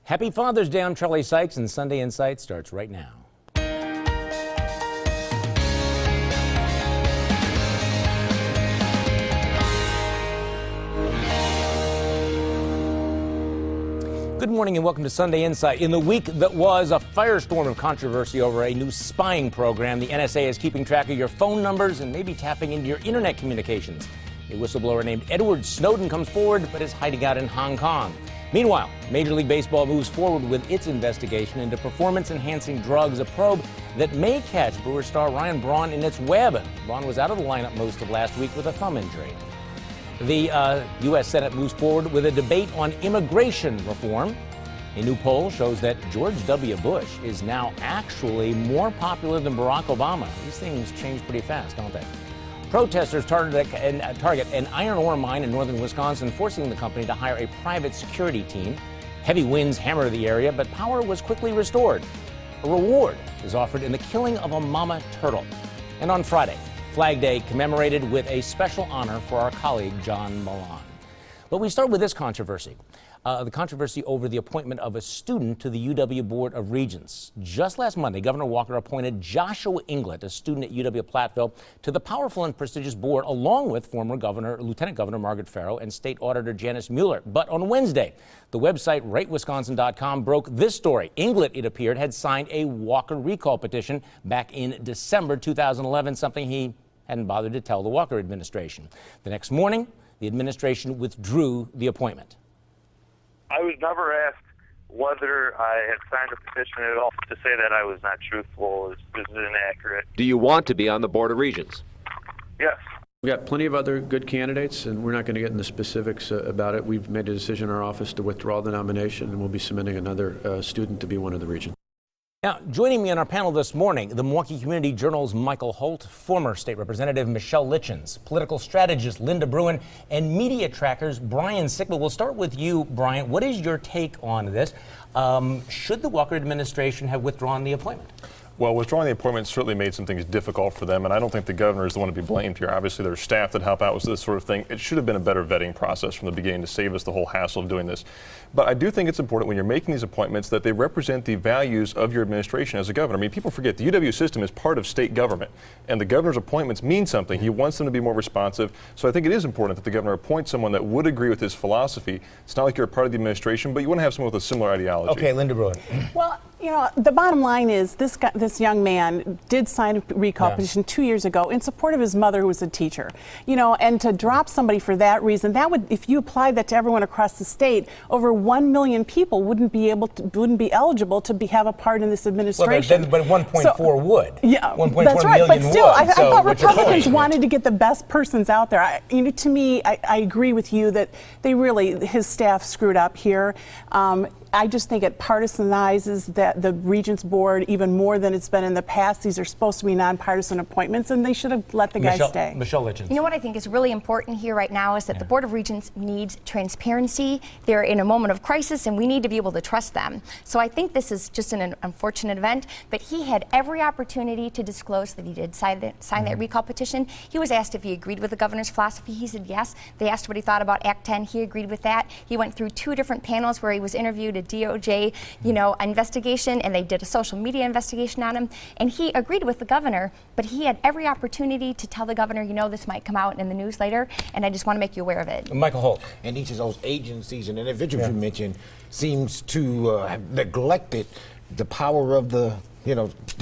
Happy Father's Day. I'm Charlie Sykes, and Sunday Insight starts right now. Good morning and welcome to Sunday Insight. In the week that was a firestorm of controversy over a new spying program, the NSA is keeping track of your phone numbers and maybe tapping into your internet communications. A whistleblower named Edward Snowden comes forward but is hiding out in Hong Kong. Meanwhile, Major League Baseball moves forward with its investigation into performance-enhancing drugs, a probe that may catch Brewers star Ryan Braun in its web. Braun was out of the lineup most of last week with a thumb injury. The U.S. Senate moves forward with a debate on immigration reform. A new poll shows that George W. Bush is now actually more popular than Barack Obama. These things change pretty fast, don't they? Protesters target an iron ore mine in northern Wisconsin, forcing the company to hire a private security team. Heavy winds hammered the area, but power was quickly restored. A reward is offered in the killing of a mama turtle. And on Friday, Flag Day commemorated with a special honor for our colleague John Milan. But we start with this controversy. The controversy over the appointment of a student to the UW Board of Regents. Just last Monday, Governor Walker appointed Joshua Inglet, a student at UW-Platteville, to the powerful and prestigious board, along with former Lieutenant Governor Margaret Farrow and State Auditor Janice Mueller. But on Wednesday, the website RightWisconsin.com broke this story. Inglet, it appeared, had signed a Walker recall petition back in December 2011, something he hadn't bothered to tell the Walker administration. The next morning, the administration withdrew the appointment. I was never asked whether I had signed a petition at all. To say that I was not truthful is inaccurate. Do you want to be on the Board of Regents? Yes. We've got plenty of other good candidates, and we're not going to get into specifics about it. We've made a decision in our office to withdraw the nomination, and we'll be submitting another student to be one of the regents. Now, joining me on our panel this morning, the Milwaukee Community Journal's Michael Holt, former state representative Michelle Litchens, political strategist Linda Bruin, and media trackers Brian Sickle. We'll start with you, Brian. What is your take on this? Should the Walker administration have withdrawn the appointment? Well, withdrawing the appointment certainly made some things difficult for them, and I don't think the governor is the one to be blamed here. Obviously, there's staff that help out with this sort of thing. It should have been a better vetting process from the beginning to save us the whole hassle of doing this. But I do think it's important when you're making these appointments that they represent the values of your administration as a governor. I mean, people forget the UW system is part of state government, and the governor's appointments mean something. He wants them to be more responsive. So I think it is important that the governor appoints someone that would agree with his philosophy. It's not like you're a part of the administration, but you want to have someone with a similar ideology. Okay, Linda Bruin. Well, you know, the bottom line is this young man did sign a recall petition 2 years ago in support of his mother, who was a teacher. You know, and to drop somebody for that reason, that would, if you applied that to everyone across the state, over 1 million people wouldn't be eligible to have a part in this administration. Well, but 1.4 would. Yeah, 1.4 that's right. million But still, would. I thought Republicans point? wanted to get the best persons out there. To me, I agree with you that his staff screwed up here. I just think it partisanizes the Regents Board even more than it's been in the past. These are supposed to be nonpartisan appointments, and they should have let the guy stay. Michelle Litchens. You know what I think is really important here right now is that the Board of Regents needs transparency. They're in a moment of crisis, and we need to be able to trust them. So I think this is just an unfortunate event, but he had every opportunity to disclose that he did sign that recall petition. He was asked if he agreed with the governor's philosophy. He said yes. They asked what he thought about Act 10. He agreed with that. He went through 2 different panels where he was interviewed, a DOJ, investigation, and they did a social media investigation on him, and he agreed with the governor, but he had every opportunity to tell the governor, this might come out in the news later, and I just want to make you aware of it. Michael Holt. And each of those agencies and individuals you mentioned seems to have neglected the power of the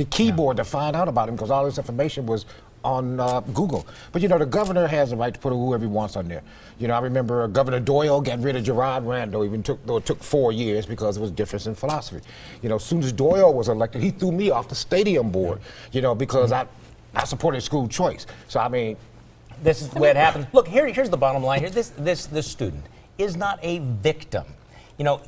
keyboard to find out about him, because all this information was on Google. But the governor has the right to put whoever he wants on there. I remember Governor Doyle getting rid of Gerard Randall, though it took 4 years because it was a difference in philosophy. As soon as Doyle was elected, he threw me off the stadium board, because I supported school choice. So I mean, this is the way it happened. Look, here's the bottom line here. This student is not a victim.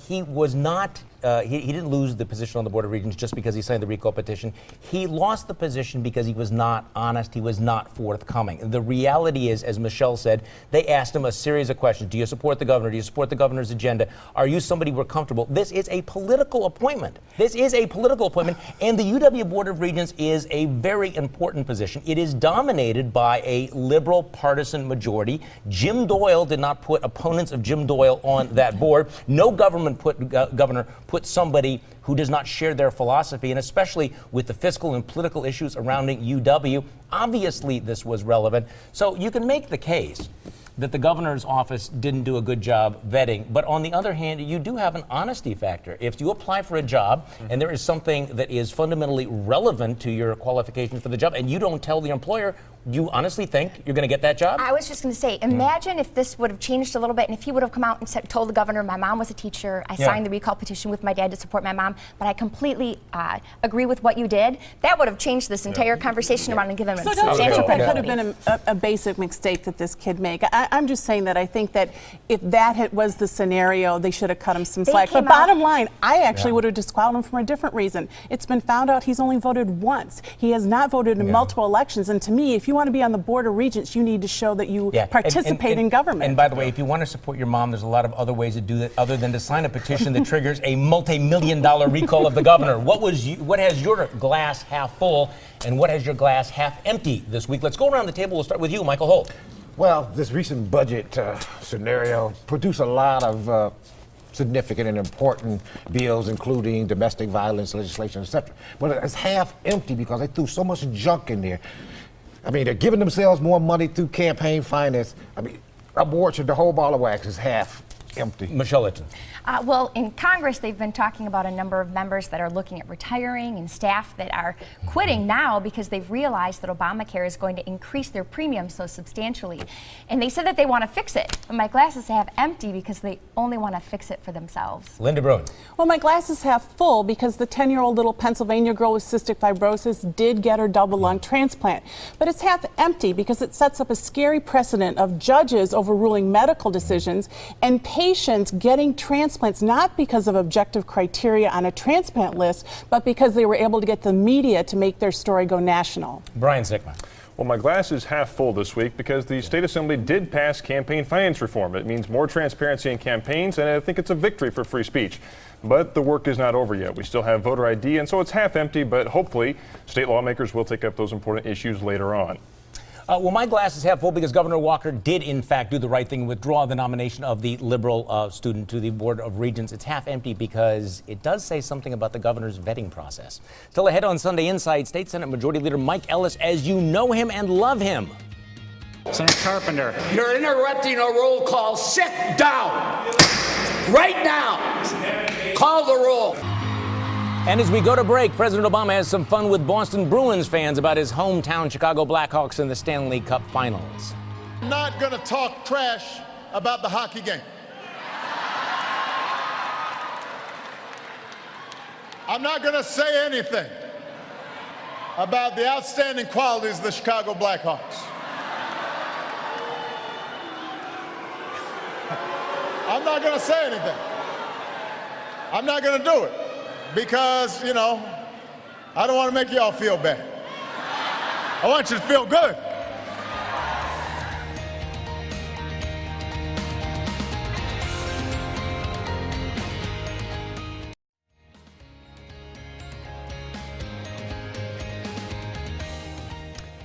He was not. He didn't lose the position on the Board of Regents just because he signed the recall petition. He lost the position because he was not honest. He was not forthcoming. The reality is, as Michelle said, they asked him a series of questions. Do you support the governor? Do you support the governor's agenda? Are you somebody we're comfortable? This is a political appointment. This is a political appointment, and the UW Board of Regents is a very important position. It is dominated by a liberal partisan majority. Jim Doyle did not put opponents of Jim Doyle on that board. No governor put somebody who does not share their philosophy, and especially with the fiscal and political issues surrounding UW. Obviously, this was relevant. So you can make the case that the governor's office didn't do a good job vetting. But on the other hand, you do have an honesty factor. If you apply for a job and there is something that is fundamentally relevant to your qualifications for the job and you don't tell the employer, you honestly think you're going to get that job? I was just going to say, imagine if this would have changed a little bit and if he would have come out and told the governor, my mom was a teacher, I signed the recall petition with my dad to support my mom, but I completely agree with what you did. That would have changed this entire conversation around and given him a substantial that could have been a basic mistake that this kid made. I'm just saying that I think that if that was the scenario, they should have cut him some slack. But bottom line, I actually would have disqualified him for a different reason. It's been found out he's only voted once. He has not voted in multiple elections. And to me, if you want to be on the Board of Regents, you need to show that you participate in government. And by the way, if you want to support your mom, there's a lot of other ways to do that other than to sign a petition that triggers a multi-million-dollar recall of the governor. What has your glass half full and what has your glass half empty this week? Let's go around the table. We'll start with you, Michael Holt. Well, this recent budget scenario produced a lot of significant and important bills, including domestic violence legislation, etc. But it's half empty because they threw so much junk in there. I mean, they're giving themselves more money through campaign finance. I mean, abortion, the whole ball of wax is half empty. Michelle Litton. Well, in Congress, they've been talking about a number of members that are looking at retiring and staff that are quitting now because they've realized that Obamacare is going to increase their premiums so substantially. And they said that they want to fix it. But my glass is half empty because they only want to fix it for themselves. Linda Bruin. Well, my glass is half full because the 10-year-old little Pennsylvania girl with cystic fibrosis did get her double lung transplant. But it's half empty because it sets up a scary precedent of judges overruling medical decisions and patients getting transplants not because of objective criteria on a transplant list, but because they were able to get the media to make their story go national. Brian Sickman. Well, my glass is half full this week because the State Assembly did pass campaign finance reform. It means more transparency in campaigns, and I think it's a victory for free speech. But the work is not over yet. We still have voter ID, and so it's half empty, but hopefully state lawmakers will take up those important issues later on. Well, my glass is half full because Governor Walker did, in fact, do the right thing and withdraw the nomination of the liberal student to the Board of Regents. It's half empty because it does say something about the governor's vetting process. Still ahead on Sunday Inside, State Senate Majority Leader Mike Ellis, as you know him and love him. Senator Carpenter, you're interrupting a roll call. Sit down. Right now. Call the roll. And as we go to break, President Obama has some fun with Boston Bruins fans about his hometown Chicago Blackhawks in the Stanley Cup Finals. I'm not going to talk trash about the hockey game. I'm not going to say anything about the outstanding qualities of the Chicago Blackhawks. I'm not going to say anything. I'm not going to do it. Because, you know, I don't want to make y'all feel bad. I want you to feel good.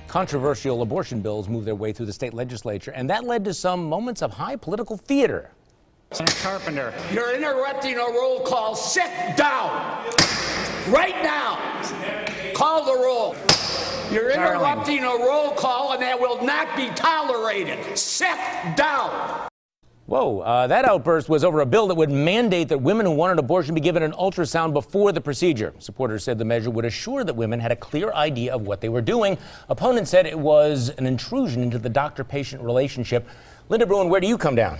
Controversial abortion bills moved their way through the state legislature, and that led to some moments of high political theater. Senator Carpenter, you're interrupting a roll call. Sit down. Right now. Call the roll. You're interrupting a roll call, and that will not be tolerated. Sit down. Whoa, that outburst was over a bill that would mandate that women who want an abortion be given an ultrasound before the procedure. Supporters said the measure would assure that women had a clear idea of what they were doing. Opponents said it was an intrusion into the doctor-patient relationship. Linda Bruin, where do you come down?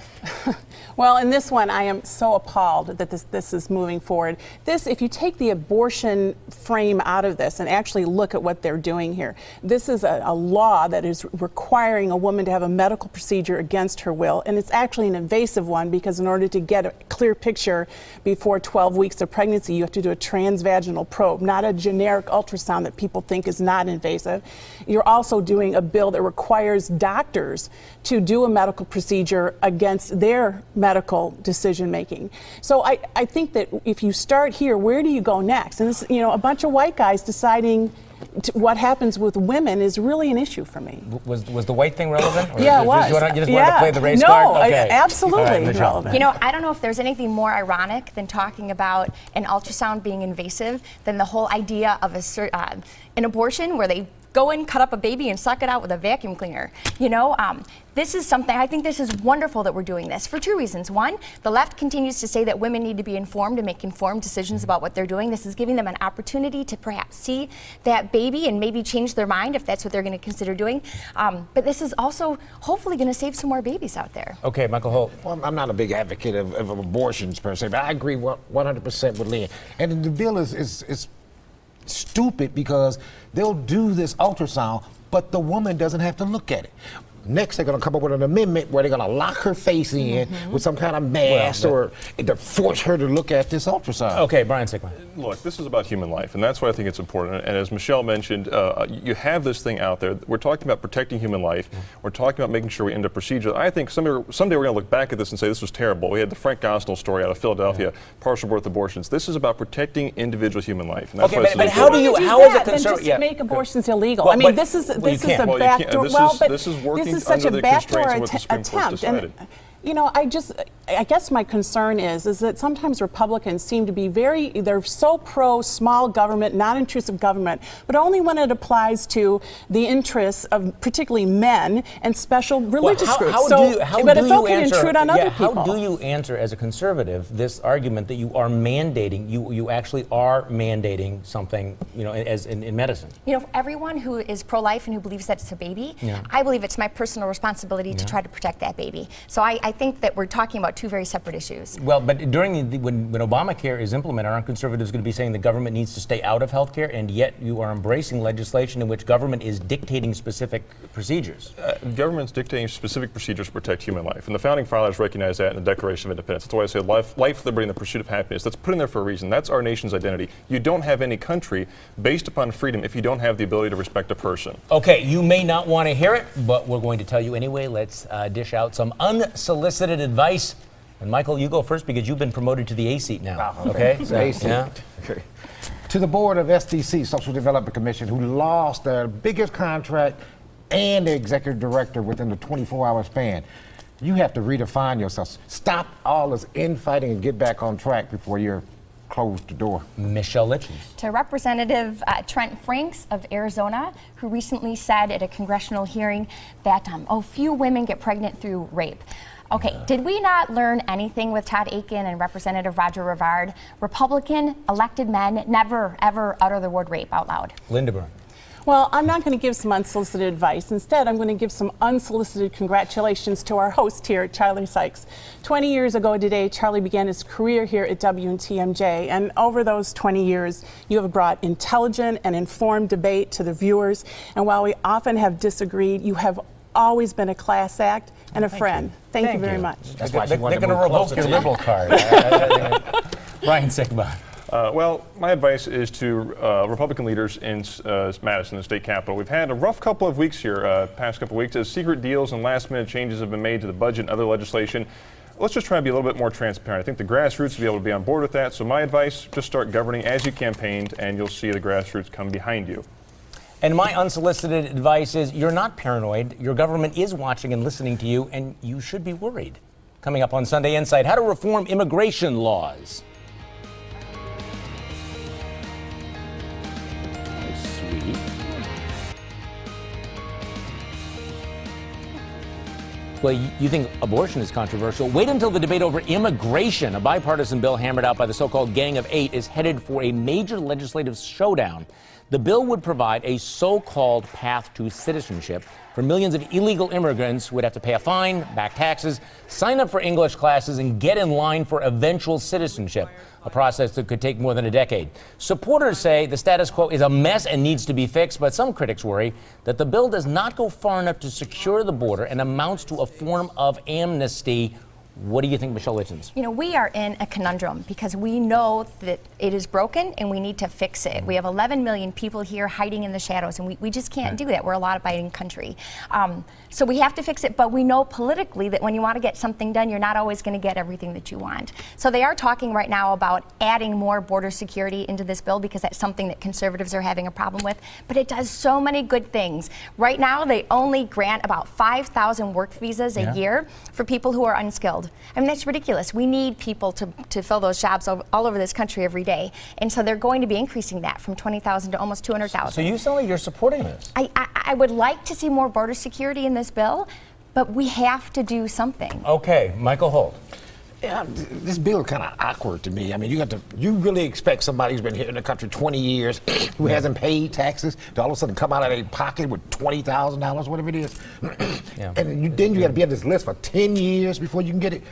Well, in this one, I am so appalled that this is moving forward. If you take the abortion frame out of this and actually look at what they're doing here, this is a law that is requiring a woman to have a medical procedure against her will, and it's actually an invasive one because in order to get a clear picture before 12 weeks of pregnancy, you have to do a transvaginal probe, not a generic ultrasound that people think is not invasive. You're also doing a bill that requires doctors to do a medical procedure against their medical decision making. So I think that if you start here, where do you go next? And this, you know, a bunch of white guys deciding what happens with women is really an issue for me. Was the white thing relevant? Or Yeah, it was. You just wanted to play the race no, card? Okay. Absolutely Right, relevant. You know, I don't know if there's anything more ironic than talking about an ultrasound being invasive than the whole idea of an abortion where they go in, cut up a baby, and suck it out with a vacuum cleaner. You know, this is something, I think this is wonderful that we're doing this for two reasons. One, the left continues to say that women need to be informed and make informed decisions about what they're doing. This is giving them an opportunity to perhaps see that baby and maybe change their mind if that's what they're going to consider doing. But this is also hopefully going to save some more babies out there. Okay, Michael Holt. Well, I'm not a big advocate of abortions per se, but I agree 100% with Lynn. And the bill is stupid because they'll do this ultrasound, but the woman doesn't have to look at it. Next, they're going to come up with an amendment where they're going to lock her face in with some kind of mask or to force her to look at this ultrasound. Okay, Brian Sickman. Look, this is about human life, and that's why I think it's important. And as Michelle mentioned, you have this thing out there. We're talking about protecting human life. We're talking about making sure we end up procedure. I think someday we're going to look back at this and say this was terrible. We had the Frank Gosnell story out of Philadelphia, partial birth abortions. This is about protecting individual human life. And that's why but how do you? How is it concerned? Just make abortions illegal. Well, I mean, this is a backdoor. This is working this is such under a the backdoor constraints of what the Supreme Court decided. You know, I guess my concern is that sometimes Republicans seem to be they're so pro small government, non-intrusive government, but only when it applies to the interests of particularly men and special religious groups. But it's okay to intrude on other people. How do you answer as a conservative this argument that you are mandating, you actually are mandating something, you know, as in medicine? You know, for everyone who is pro-life and who believes that it's a baby, I believe it's my personal responsibility to try to protect that baby. So I think that we're talking about two very separate issues. Well, but when Obamacare is implemented, aren't conservatives going to be saying the government needs to stay out of health care, and yet you are embracing legislation in which government is dictating specific procedures? Government's dictating specific procedures to protect human life, and the Founding Fathers recognized that in the Declaration of Independence. That's why I say life, liberty, and the pursuit of happiness. That's put in there for a reason. That's our nation's identity. You don't have any country based upon freedom if you don't have the ability to respect a person. Okay, you may not want to hear it, but we're going to tell you anyway. Let's dish out some unsolicited advice. And Michael, you go first because you've been promoted to the A seat now. Okay? So, A seat. Yeah. Okay. To the board of SDC, Social Development Commission, who lost their biggest contract and the executive director within the 24-hour span, you have to redefine yourself. Stop all this infighting and get back on track before you're closed the door. Michelle Litchens. To Representative Trent Franks of Arizona, who recently said at a congressional hearing that few women get pregnant through rape. Okay, did we not learn anything with Todd Akin and Representative Roger Rivard? Republican elected men never, ever utter the word rape out loud. Linda Byrne. Well, I'm not going to give some unsolicited advice. Instead, I'm going to give some unsolicited congratulations to our host here, Charlie Sykes. 20 years ago today, Charlie began his career here at WTMJ, and over those 20 years, you have brought intelligent and informed debate to the viewers, and while we often have disagreed, you have always been a class act and a friend. Thank you very much. That's why they're going to revoke your liberal card. Brian Sickman. Well, my advice is to Republican leaders in Madison, the state capitol. We've had a rough couple of weeks here, past couple of weeks, as secret deals and last-minute changes have been made to the budget and other legislation. Let's just try to be a little bit more transparent. I think the grassroots will be able to be on board with that. So my advice, just start governing as you campaigned, and you'll see the grassroots come behind you. And my unsolicited advice is you're not paranoid. Your government is watching and listening to you, and you should be worried. Coming up on Sunday Insight, how to reform immigration laws. Sweet. Well, you think abortion is controversial? Wait until the debate over immigration, a bipartisan bill hammered out by the so-called Gang of Eight, is headed for a major legislative showdown. The bill would provide a so-called path to citizenship for millions of illegal immigrants who would have to pay a fine, back taxes, sign up for English classes, and get in line for eventual citizenship, a process that could take more than a decade. Supporters say the status quo is a mess and needs to be fixed, but some critics worry that the bill does not go far enough to secure the border and amounts to a form of amnesty. What do you think, Michelle Litchens? You know, we are in a conundrum because we know that it is broken and we need to fix it. We have 11 million people here hiding in the shadows, and we just can't do that. We're a law-abiding country. So we have to fix it, but we know politically that when you want to get something done, you're not always going to get everything that you want. So they are talking right now about adding more border security into this bill because that's something that conservatives are having a problem with. But it does so many good things. Right now, they only grant about 5,000 work visas a year for people who are unskilled. I mean, that's ridiculous. We need people to fill those jobs all over this country every day. And so they're going to be increasing that from 20,000 to almost 200,000. So you sound like you're supporting this. I would like to see more border security in this bill, but we have to do something. Okay, Michael Holt. Yeah, this bill is kind of awkward to me. I mean, you really expect somebody who's been here in the country 20 years, who hasn't paid taxes, to all of a sudden come out of their pocket with $20,000, whatever it is. And then you got to be on this list for 10 years before you can get it.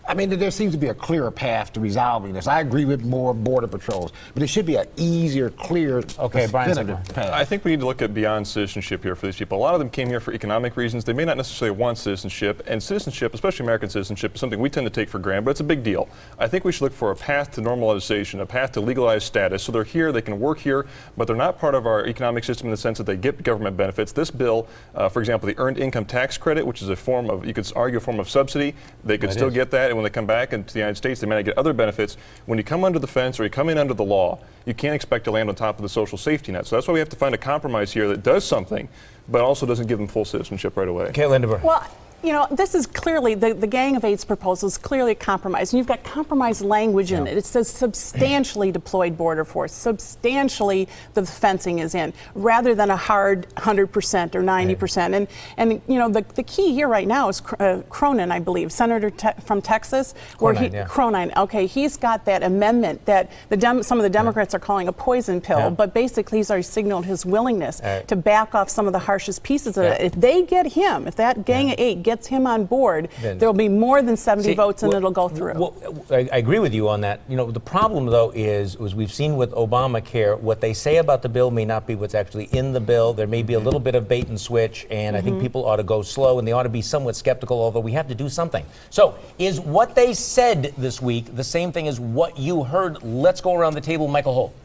I mean, there seems to be a clearer path to resolving this. I agree with more border patrols, but it should be an easier, clear, definitive path. I think we need to look at beyond citizenship here for these people. A lot of them came here for economic reasons. They may not necessarily want citizenship, and citizenship, especially American citizenship, is something we tend to take for granted, but it's a big deal. I think we should look for a path to normalization, a path to legalized status, so they're here, they can work here, but they're not part of our economic system in the sense that they get government benefits. This bill, for example, the Earned Income Tax Credit, which is a form of, you could argue, a form of subsidy, they could still get that, and when they come back into the United States, they might not get other benefits. When you come under the fence or you come in under the law, you can't expect to land on top of the social safety net. So that's why we have to find a compromise here that does something, but also doesn't give them full citizenship right away. Okay, Linda. Well, you know, this is clearly, the Gang of Eight's proposal is clearly a compromise. And you've got compromise language in it. It says substantially deployed border force, substantially the fencing is in, rather than a hard 100% or 90%. And you know, the key here right now is Cronin, I believe, Senator from Texas. Cronin, okay, he's got that amendment that some of the Democrats are calling a poison pill, but basically he's already signaled his willingness to back off some of the harshest pieces of it. If they get him, if that Gang of Eight gets him on board, there will be more than 70 votes and it'll go through. Well, I agree with you on that. You know, the problem though is we've seen with Obamacare, what they say about the bill may not be what's actually in the bill. There may be a little bit of bait and switch, and I think people ought to go slow and they ought to be somewhat skeptical, although we have to do something. So is what they said this week the same thing as what you heard? Let's go around the table. Michael Holt.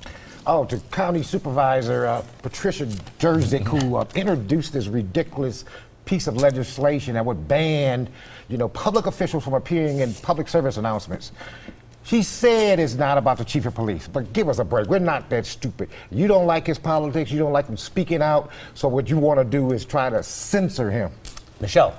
Oh, to County Supervisor Patricia Jerzik, who introduced this ridiculous piece of legislation that would ban, you know, public officials from appearing in public service announcements. She said it's not about the chief of police, but give us a break. We're not that stupid. You don't like his politics, you don't like him speaking out, so what you want to do is try to censor him. Michelle.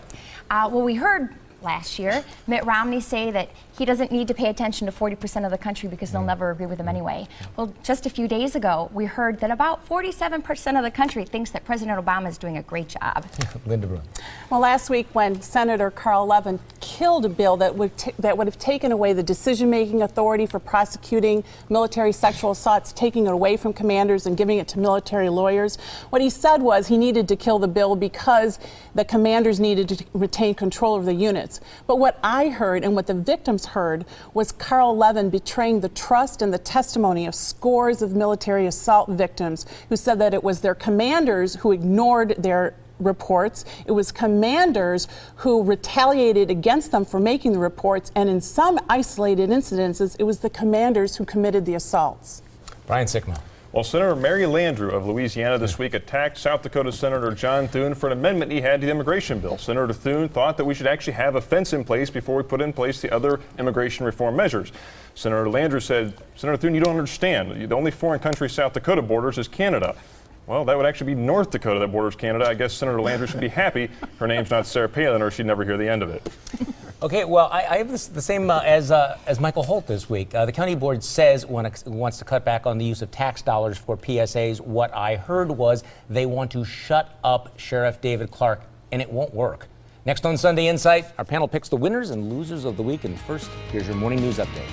Well, we heard last year Mitt Romney say that he doesn't need to pay attention to 40% of the country because they'll never agree with him anyway. Well, just a few days ago, we heard that about 47% of the country thinks that President Obama is doing a great job. Linda Brun. Well, last week when Senator Carl Levin killed a bill that would have taken away the decision-making authority for prosecuting military sexual assaults, taking it away from commanders and giving it to military lawyers, what he said was he needed to kill the bill because the commanders needed to retain control of the units. But what I heard and what the victims heard was Carl Levin betraying the trust and the testimony of scores of military assault victims who said that it was their commanders who ignored their reports. It was commanders who retaliated against them for making the reports, and in some isolated incidences, it was the commanders who committed the assaults. Brian Sickma. Well, Senator Mary Landrieu of Louisiana this week attacked South Dakota Senator John Thune for an amendment he had to the immigration bill. Senator Thune thought that we should actually have a fence in place before we put in place the other immigration reform measures. Senator Landrieu said, Senator Thune, you don't understand. The only foreign country South Dakota borders is Canada. Well, that would actually be North Dakota that borders Canada. I guess Senator Landrieu should be happy her name's not Sarah Palin or she'd never hear the end of it. Okay, well, I have the same as Michael Holt this week. The county board says wants to cut back on the use of tax dollars for PSAs. What I heard was they want to shut up Sheriff David Clark, and it won't work. Next on Sunday Insight, our panel picks the winners and losers of the week. And first, here's your morning news update.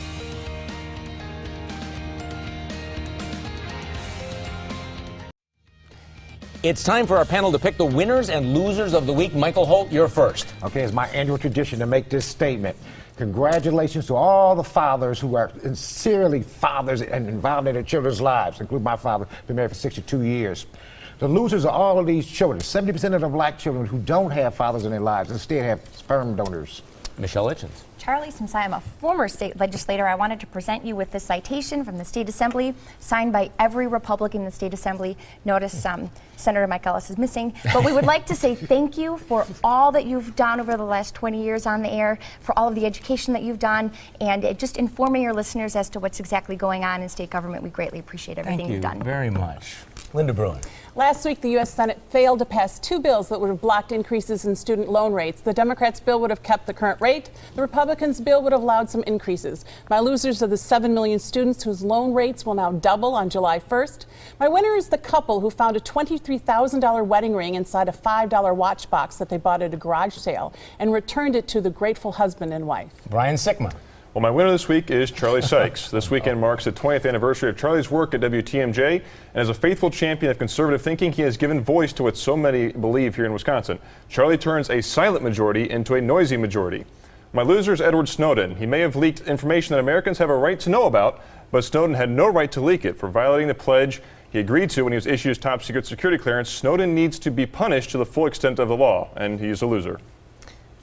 It's time for our panel to pick the winners and losers of the week. Michael Holt, you're first. Okay, it's my annual tradition to make this statement. Congratulations to all the fathers who are sincerely fathers and involved in their children's lives, including my father, been married for 62 years. The losers are all of these children, 70% of the black children who don't have fathers in their lives, instead have sperm donors. Michelle Hitchens. Charlie, since I am a former state legislator, I wanted to present you with this citation from the State Assembly, signed by every Republican in the State Assembly. Notice Senator Mike Ellis is missing. But we would like to say thank you for all that you've done over the last 20 years on the air, for all of the education that you've done, and just informing your listeners as to what's exactly going on in state government. We greatly appreciate everything you've done. Thank you very much. Linda Bruin. Last week, the U.S. Senate failed to pass 2 bills that would have blocked increases in student loan rates. The Democrats' bill would have kept the current rate. The Republicans' bill would have allowed some increases. My losers are the 7 million students whose loan rates will now double on July 1st. My winner is the couple who found a $23,000 wedding ring inside a $5 watch box that they bought at a garage sale and returned it to the grateful husband and wife. Brian Sickma. Well, my winner this week is Charlie Sykes. This weekend marks the 20th anniversary of Charlie's work at WTMJ, and as a faithful champion of conservative thinking, he has given voice to what so many believe here in Wisconsin. Charlie turns a silent majority into a noisy majority. My loser is Edward Snowden. He may have leaked information that Americans have a right to know about, but Snowden had no right to leak it. For violating the pledge he agreed to when he was issued his top secret security clearance, Snowden needs to be punished to the full extent of the law, and he's a loser.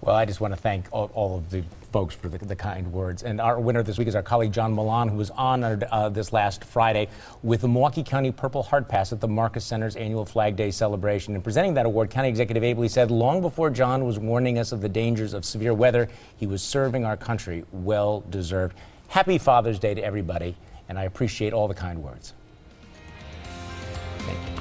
Well, I just want to thank all of the folks for the kind words. And our winner this week is our colleague John Milan, who was honored this last Friday with the Milwaukee County Purple Heart Pass at the Marcus Center's annual Flag Day celebration. And presenting that award, County Executive Abley said, long before John was warning us of the dangers of severe weather, he was serving our country. Well deserved. Happy Father's Day to everybody, and I appreciate all the kind words. Thank you.